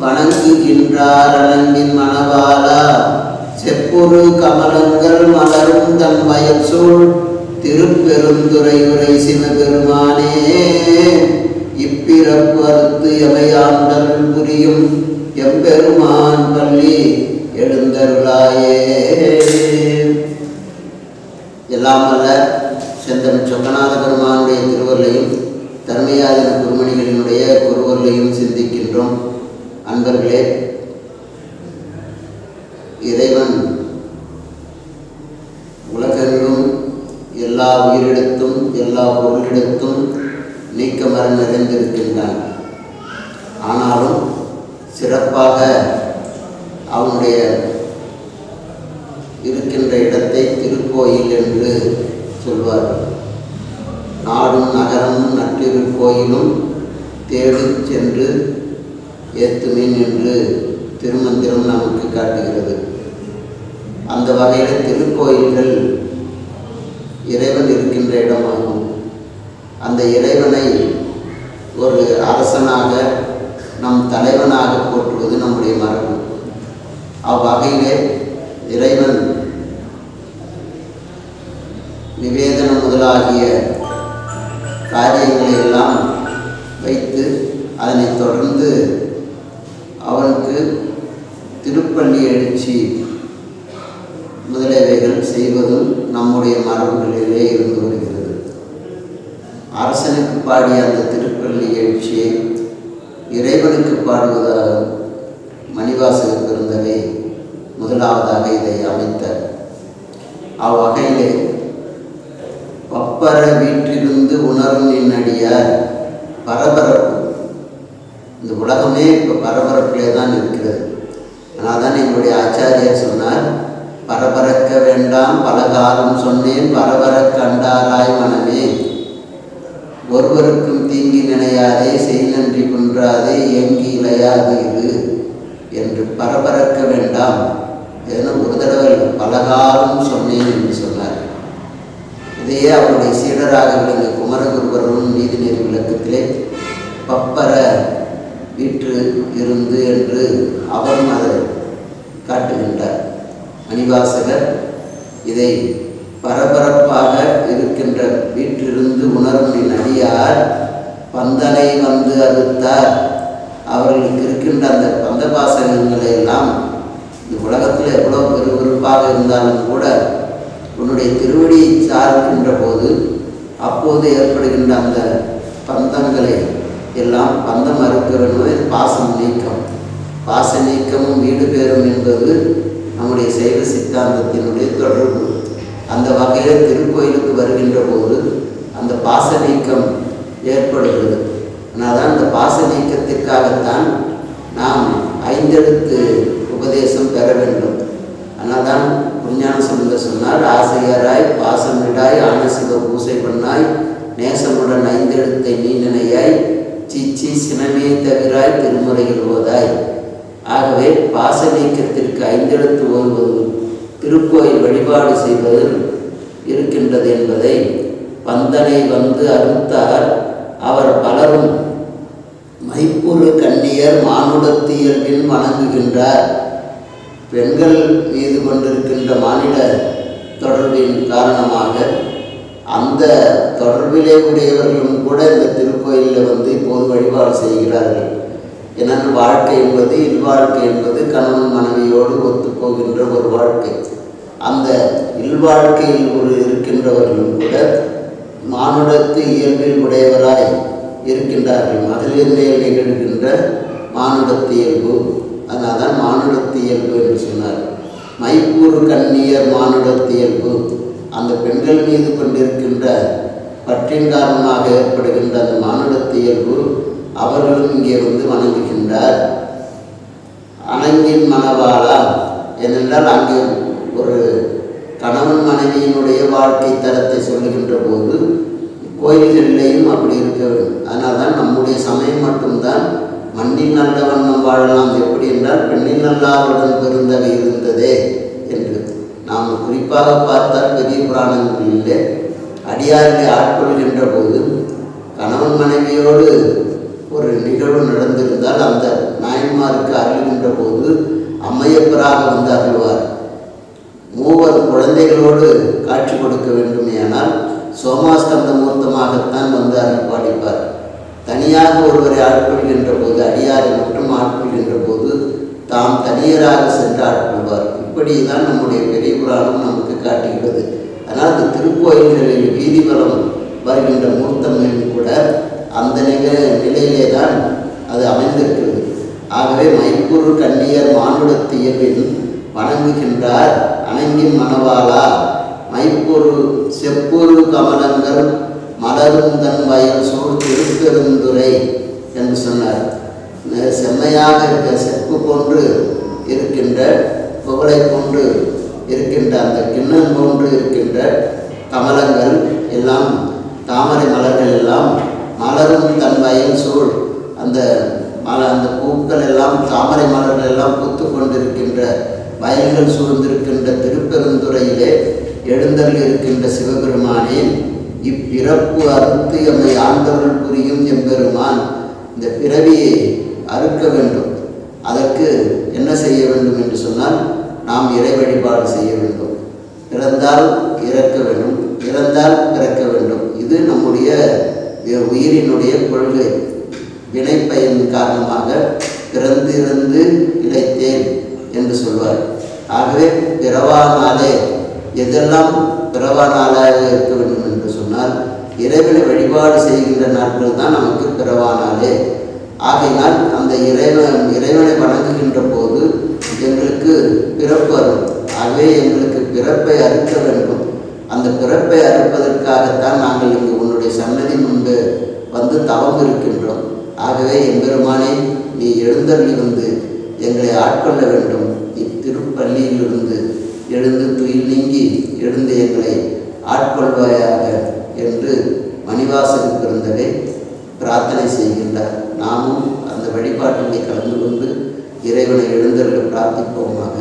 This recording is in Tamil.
வணங்குகின்றார் அணங்கின் மணவாளா. செப்புரு கமலங்கள் மலரும் தன் வயல் சூழ் திருப்பெருந்துறை உரை சிவபெருமானே. இப்பிறப்பு அறுத்து எமையாண்டல் புரியும் எம்பெருமான் பள்ளி எழுந்தருளாயே. எல்லாம் அல்ல செந்தமிழ் சொக்கநாத பெருமானுடைய திருவருளையும் தர்மயாதின குருமணிகளினுடைய குருவருளையும் சிந்திக்கின்றோம். அன்பர்களே, இறைவன் உலகெங்கும் எல்லா உயிரிடத்தும் எல்லா பொருளிடத்தும் நீக்கமர நிறைந்திருக்கின்றான். ஆனாலும் சிறப்பாக அவனுடைய இருக்கின்ற இடத்தை திருக்கோயில் என்று சொல்வார்கள். நாடும் நகரமும் நற்றிரு கோயிலும் தேடி சென்று ஏத்துமீன் என்று திருமந்திரம் நமக்கு காட்டுகிறது. அந்த வகையில் திருக்கோயில்கள் இறைவன் இருக்கின்ற இடமாகும். அந்த இறைவனை ஒரு அரசனாக நம் தலைவனாக போற்றுவது நம்முடைய மரபு. அவ்வகையிலே இறைவன் நிவேதனம் முதலாகிய காரியங்களை எல்லாம் வைத்து அதனைத் தொடர்ந்து அவனுக்கு திருப்பள்ளி எழுச்சி முதலியவைகள் செய்வதும் நம்முடைய மரபுகளிலே இருந்து வருகிறது. அரசனுக்கு பாடிய அந்த திருப்பள்ளி எழுச்சியை இறைவனுக்கு பாடுவதாக மணிவாசகர் பிறந்தவை முதலாவதாக இதை அமைத்தார். அவ்வகையிலே பப்பர வீற்றிருந்து உணரும் நின்னடியார் பரபரப்பு. இந்த உலகமே இப்போ பரபரப்பிலே தான் இருக்கிறது. ஆனால் தான் எங்களுடைய ஆச்சாரியர் சொன்னார், பரபரக்க வேண்டாம் பலகாலம் சொன்னேன் பரபர கண்டாராய் மனமே. ஒருவருக்கும் தீங்கி நினையாதே செய் நன்றி குன்றாதே எங்கி இளையாது இது என்று பரபரக்க வேண்டாம். ஏன்னா ஒரு தடவை பலகாலம் சொன்னேன் என்று சொன்னார். இதையே அவருடைய சீடராக விளங்கிய குமரகுருவரும் நீதிநெறி விளக்கத்திலே பப்பர வீற்று இருந்து என்று அவரும் அதை காட்டுகின்றார். மணிவாசகர் இதை பரபரப்பாக இருக்கின்ற வீற்றிருந்து உணரும் என் அடியார் பந்தனை வந்து அறுத்தார். அவர்களுக்கு இருக்கின்ற அந்த பந்த பாசகங்களை எல்லாம் இந்த உலகத்தில் எவ்வளோ பெருவிருப்பாக இருந்தாலும் கூட உன்னுடைய திருவடி சார்கின்ற போது அப்போது ஏற்படுகின்ற அந்த பந்தங்களை எல்லாம் பந்தம் அறுக்க வேண்டும். பாசம் நீக்கம், பாச நீக்கமும் வீடு பேரும் என்பது நம்முடைய சைவ சித்தாந்தத்தினுடைய தொடர்பு. அந்த வகையில் திருக்கோயிலுக்கு வருகின்ற போது அந்த பாச நீக்கம் ஏற்படுகிறது. ஆனால் தான் அந்த பாச நீக்கத்திற்காகத்தான் நாம் ஐந்தெழுத்து உபதேசம் பெற வேண்டும். ஆனால் தான் புஞ்ஞான சம்பந்தர் சொன்னார், ஆசையராய் பாசம் விடாய் ஆனசிவ பூசை பண்ணாய் நேசமுடன் ஐந்தெழுத்தை நீ நினையாய் சீச்சி சினமே தவிராய் திருமுறையில் ஓதாய். ஆகவே பாச நீக்கத்திற்கு ஐந்தெழுத்து ஓதுவது திருக்கோயில் வழிபாடு செய்வதில் இருக்கின்றது என்பதை பந்தனை வந்து அறுத்தார் அவர் பலரும் மைப்புறு கண்ணியர் மானுடத்து இயல்பில் வணங்குகின்றார். பெண்கள் மீது கொண்டிருக்கின்ற மானிட தொடர்பின் காரணமாக அந்த தொடர்பிலே உடையவர்களும் கூட இந்த திருக்கோயிலில் வந்து இப்போது வழிபாடு செய்கிறார்கள். ஏன்னா வாழ்க்கை என்பது இல்வாழ்க்கை என்பது கணவன் மனைவியோடு ஒத்துப்போகின்ற ஒரு வாழ்க்கை. அந்த இல்வாழ்க்கையில் ஒரு இருக்கின்றவர்களும் கூட மானுடத்து இயல்பில் உடையவராய் இருக்கின்றார்கள். மகளிர் மேல் நிகழ்கின்ற மானுடத்து இயல்பு, அதனால் தான் மானுடத்து இயல்பு என்று சொன்னார். மைப்பூர் கண்ணியர் மானுடத்து இயல்பு, அந்த பெண்கள் மீது கொண்டிருக்கின்ற பற்றின் காரணமாக ஏற்படுகின்ற அந்த மானுடத்து இயல்பு அவர்களும் இங்கே வந்து வணங்குகின்றார். அணங்கின் மணவாளா ஏனென்றால் அங்கே ஒரு கணவன் மனைவியினுடைய வாழ்க்கை தரத்தை சொல்லுகின்ற போது கோயில்களிலேயும் அப்படி இருக்க வேண்டும். அதனால் தான் நம்முடைய சமயம் மட்டும்தான் மண்ணின் நல்ல வண்ணம் வாழலாம் எப்படி என்றால் பெண்ணின் நல்லாருடன் பெருந்தகை இருந்ததே என்று. நாம் குறிப்பாக பார்த்தால் பெரிய புராணங்களிலே அடியார்களை ஆட்கொள்கின்ற போது கணவன் மனைவியோடு ஒரு நிகழ்வு நடந்திருந்தால் அந்த நாயன்மாருக்கு அருள்கின்ற போது அம்மையப்பராக வந்து அருள்வார். மூவர் குழந்தைகளோடு காட்சி கொடுக்க வேண்டுமேயானால் சோமாஸ்கந்த மூர்த்தமாகத்தான் வந்து அருள் பாடிப்பார். தனியாக ஒருவரை ஆட்கொள்கின்ற போது, அடியாரை மட்டும் ஆட்கொள்கின்ற போது தாம் தனியராக சென்று ஆட்கொள்வார். இப்படி தான் நம்முடைய பெரிய புராணம் நமக்கு காட்டுகிறது. ஆனால் இந்த திருக்கோயில்களில் வீதி வலம் வருகின்ற மூர்த்தமும் கூட அந்த நிலையிலே தான் அது அமைந்திருக்கிறது. ஆகவே மைப்பூர் கண்ணியர் மானுடத்து இயல்பில் வணங்குகின்றார் அணங்கின் மணவாளா மைப்பூர் செப்பூர் கமலங்கள் மலரும் தன் வயல் சூழ் திருப்பெருந்துறை என்று சொன்னார். செம்மையாக இருக்க செப்பு போன்று இருக்கின்ற புகழை போன்று இருக்கின்ற அந்த கிண்ணம் போன்று இருக்கின்ற கமலங்கள் எல்லாம், தாமரை மலர்கள் எல்லாம் மலரும் தன் வயல் சூழ் அந்த பூக்கள் எல்லாம், தாமரை மலர்கள் எல்லாம் பூத்து கொண்டிருக்கின்ற வயல்கள் சூழ்ந்திருக்கின்ற திருப்பெருந்துறையிலே எழுந்தருள் இருக்கின்ற சிவபெருமானே, இப்பிறப்பு அறுத்து எம்மை ஆண்டருள் புரியும் எம்பெருமான். இந்த பிறவியை அறுக்க வேண்டும். அதற்கு என்ன செய்ய வேண்டும் என்று சொன்னால், நாம் இறை வழிபாடு செய்ய வேண்டும். பிறந்தால் இறக்க வேண்டும், இறந்தால் பிறக்க வேண்டும். இது நம்முடைய உயிரினுடைய கொள்கை. வினைப்பயன் காரணமாக பிறந்து இருந்து இழைத்தேன் என்று சொல்வார். ஆகவே பிறவானாலே எதெல்லாம் பிறவானாலாக இருக்க வேண்டும் என்று சொன்னால், இறைவனை வழிபாடு செய்கின்ற நாட்கள் தான் நமக்கு பிறவானாலே. ஆகையினால் அந்த இறைவனை வணங்குகின்ற போது எங்களுக்கு பிறப்பு வரும். ஆகவே எங்களுக்கு பிறப்பை அறுக்க வேண்டும். அந்த பிறப்பை அறுப்பதற்காகத்தான் நாங்கள் இங்கு உன்னுடைய சன்னதி முன்பு வந்து தவம் இருக்கின்றோம். ஆகவே எம்பெருமானே, நீ எழுந்தருளி வந்து எங்களை ஆட்கொள்ள வேண்டும். இத்திருப்பள்ளியிலிருந்து எழுந்து துயில் நீங்கி எழுந்து எங்களை ஆட்கொள்வாயாக என்று மணிவாசன் பிறந்தவை பிரார்த்தனை செய்கின்றார். நாமும் அந்த வழிபாட்டிலே கலந்து கொண்டு இறைவனை எழுந்தருள பிரார்த்திப்போமாக.